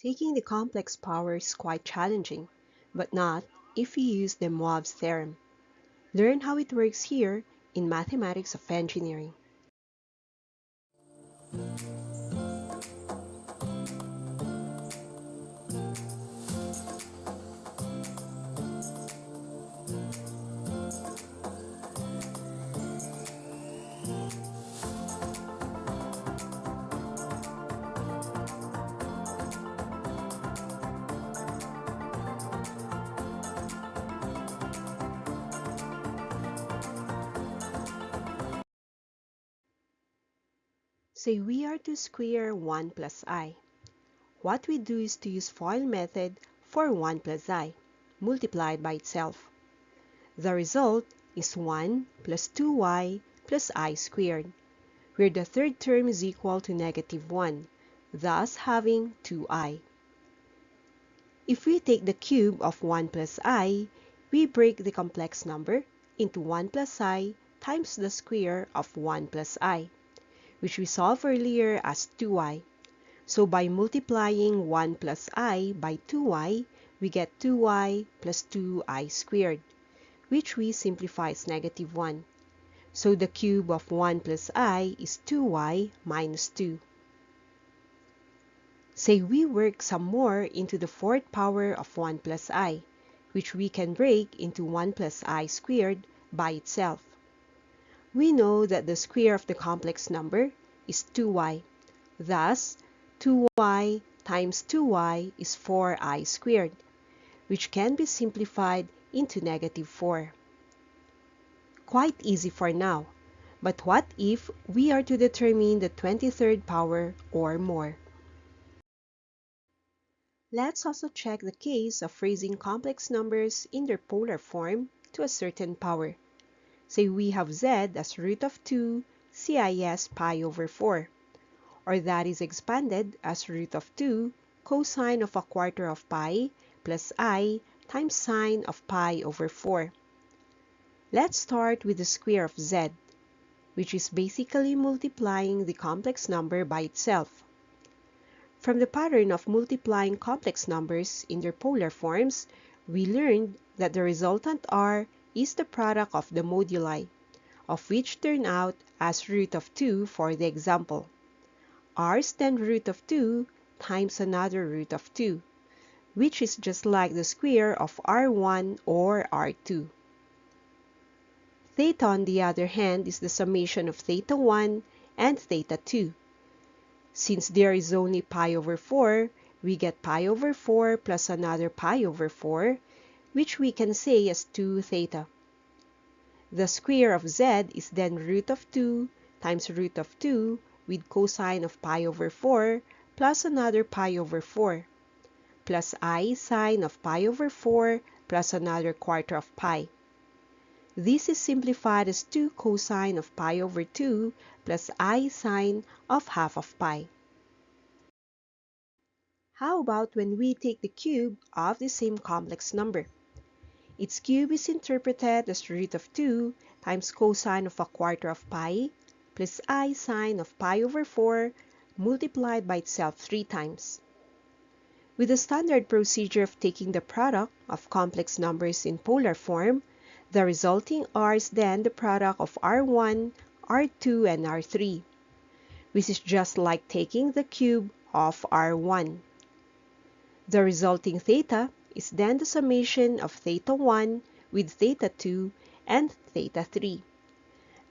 Taking the complex power is quite challenging, but not if you use the Moivre's theorem. Learn how it works here in Mathematics of Engineering. Say we are to square 1 plus I. What we do is to use FOIL method for 1 plus I, multiplied by itself. The result is 1 plus 2y plus I squared, where the third term is equal to -1, thus having 2I. If we take the cube of 1 plus I, we break the complex number into 1 plus I times the square of 1 plus I, which we solved earlier as 2I. So by multiplying 1 plus I by 2y, we get 2y plus 2I squared, which we simplify as -1. So the cube of 1 plus I is 2y minus 2. Say we work some more into the fourth power of 1 plus I, which we can break into 1 plus I squared by itself. We know that the square of the complex number is 2y. Thus, 2y times 2y is 4I squared, which can be simplified into -4. Quite easy for now, but what if we are to determine the 23rd power or more? Let's also check the case of raising complex numbers in their polar form to a certain power. Say we have z as root of 2 cis pi over 4, or that is expanded as root of 2 cosine of a quarter of pi plus I times sine of pi over 4. Let's start with the square of z, which is basically multiplying the complex number by itself. From the pattern of multiplying complex numbers in their polar forms, we learned that the resultant r is the product of the moduli, of which turn out as root of 2 for the example. R is then root of 2 times another root of 2, which is just like the square of r1 or r2. Theta, on the other hand, is the summation of theta 1 and theta 2. Since there is only pi over 4, we get pi over 4 plus another pi over 4, which we can say as 2 theta. The square of z is then root of 2 times root of 2 with cosine of pi over 4 plus another pi over 4, plus I sine of pi over 4 plus another quarter of pi. This is simplified as 2 cosine of pi over 2 plus I sine of half of pi. How about when we take the cube of the same complex number? Its cube is interpreted as root of 2 times cosine of a quarter of pi plus I sine of pi over 4 multiplied by itself 3 times. With the standard procedure of taking the product of complex numbers in polar form, the resulting r is then the product of r1, r2, and r3, which is just like taking the cube of r1. The resulting theta is then the summation of theta 1 with theta 2 and theta 3.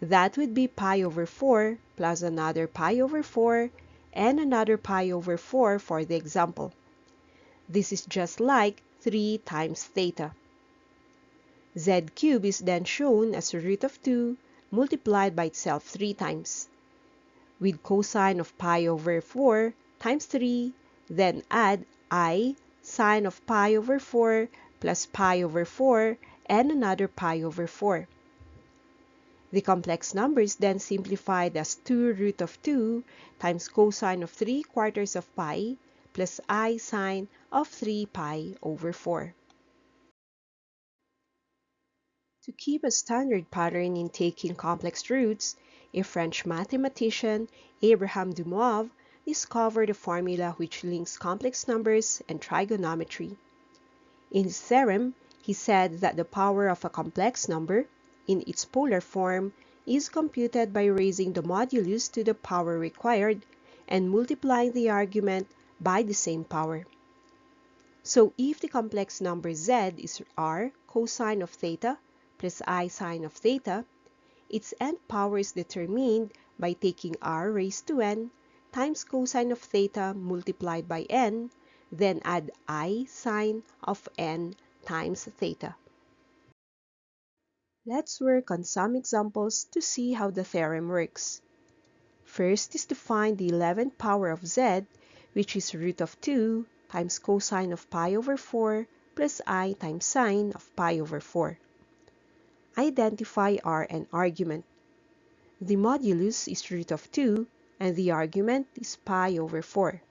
That would be pi over 4 plus another pi over 4 and another pi over 4 for the example. This is just like 3 times theta. Z cube is then shown as root of 2 multiplied by itself 3 times. With cosine of pi over 4 times 3, then add I sine of pi over 4 plus pi over 4 and another pi over 4. The complex number is then simplified as 2 root of 2 times cosine of 3 quarters of pi plus I sine of 3 pi over 4. To keep a standard pattern in taking complex roots, a French mathematician, Abraham de Moivre, discovered the formula which links complex numbers and trigonometry. In his theorem, he said that the power of a complex number, in its polar form, is computed by raising the modulus to the power required and multiplying the argument by the same power. So if the complex number z is r cosine of theta plus I sine of theta, its nth power is determined by taking r raised to n times cosine of theta multiplied by n, then add I sine of n times theta. Let's work on some examples to see how the theorem works. First is to find the 11th power of z, which is root of 2 times cosine of pi over 4 plus I times sine of pi over 4. Identify r and argument. The modulus is root of 2 and the argument is pi over 4.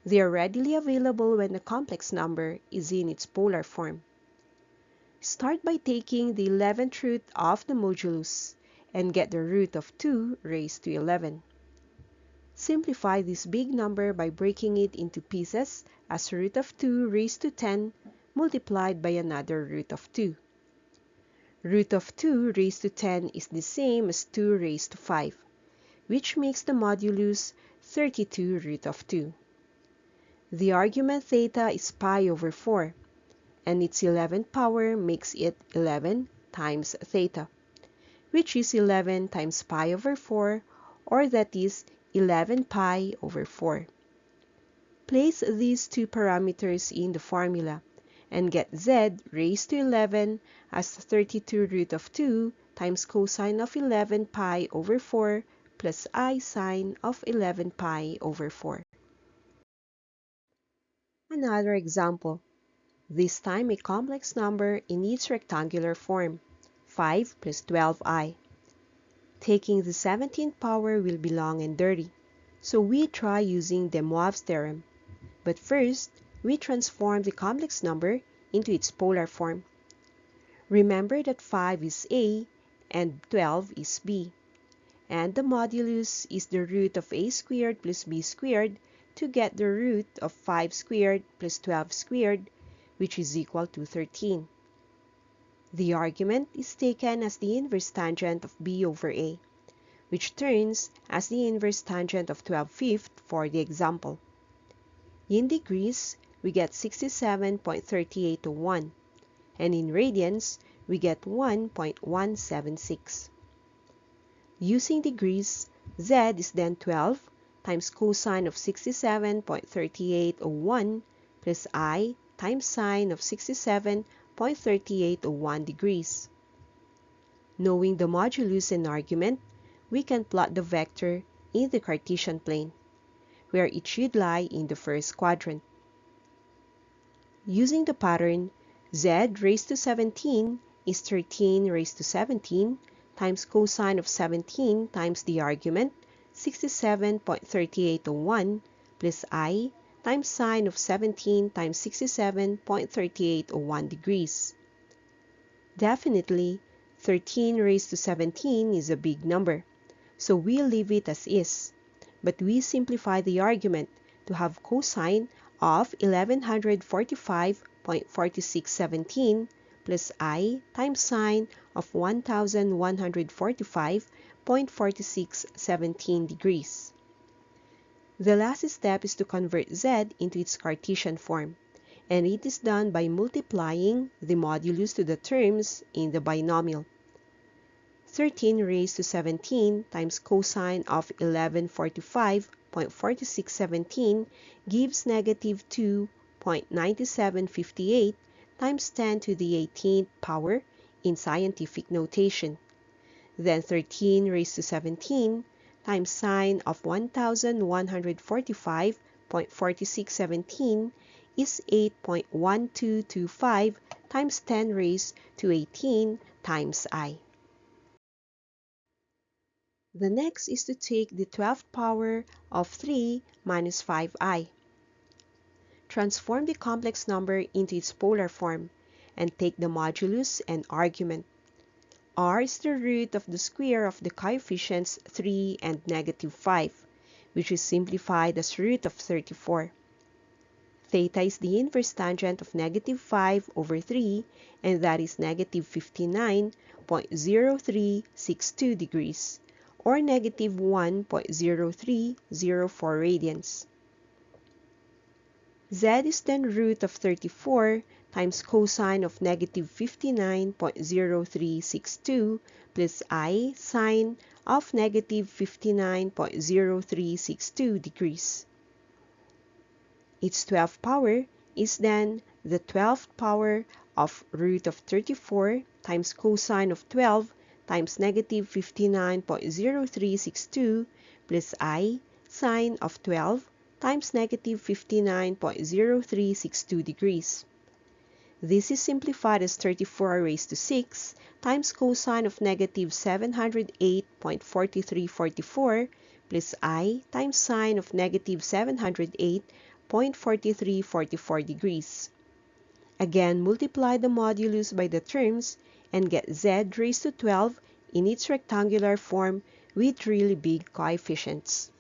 They are readily available when the complex number is in its polar form. Start by taking the 11th root of the modulus and get the root of 2 raised to 11. Simplify this big number by breaking it into pieces as root of 2 raised to 10 multiplied by another root of 2. Root of 2 raised to 10 is the same as 2 raised to 5, which makes the modulus 32 root of 2. The argument theta is pi over 4, and its 11th power makes it 11 times theta, which is 11 times pi over 4, or that is 11 pi over 4. Place these two parameters in the formula and get z raised to 11 as 32 root of 2 times cosine of 11 pi over 4 plus I sine of 11 pi over 4. Another example. This time a complex number in its rectangular form, 5 plus 12i. Taking the 17th power will be long and dirty, so we try using the Moivre's theorem. But first, we transform the complex number into its polar form. Remember that 5 is a and 12 is b, and the modulus is the root of a squared plus b squared to get the root of 5 squared plus 12 squared, which is equal to 13. The argument is taken as the inverse tangent of b over a, which turns as the inverse tangent of 12/5 for the example. In degrees, we get 67.3801, and in radians, we get 1.176. Using degrees, z is then 12 times cosine of 67.3801 plus I times sine of 67.3801 degrees. Knowing the modulus and argument, we can plot the vector in the Cartesian plane, where it should lie in the first quadrant. Using the pattern, z raised to 17 is 13 raised to 17 times cosine of 17 times the argument, 67.3801 plus I times sine of 17 times 67.3801 degrees. Definitely, 13 raised to 17 is a big number, so we'll leave it as is, but we simplify the argument to have cosine of 1145.4617 plus I times sine of 1145.4617 degrees. The last step is to convert z into its Cartesian form, and it is done by multiplying the modulus to the terms in the binomial. 13 raised to 17 times cosine of 1145.4617 gives negative 2.9758 times 10 to the 18th power in scientific notation. Then 13 raised to 17 times sine of 1145.4617 is 8.1225 times 10 raised to 18 times I. The next is to take the 12th power of 3 minus 5i. Transform the complex number into its polar form and take the modulus and argument. R is the root of the square of the coefficients 3 and negative 5, which is simplified as root of 34. Theta is the inverse tangent of negative 5 over 3, and that is negative 59.0362 degrees, or negative 1.0304 radians. Z is then root of 34 times cosine of negative 59.0362 plus I sine of negative 59.0362 degrees. Its 12th power is then the 12th power of root of 34 times cosine of 12 times negative 59.0362 plus I sine of 12 times negative 59.0362 degrees. This is simplified as 34 raised to 6 times cosine of negative 708.4344 plus I times sine of negative 708.4344 degrees. Again, multiply the modulus by the terms and get z raised to 12 in its rectangular form with really big coefficients.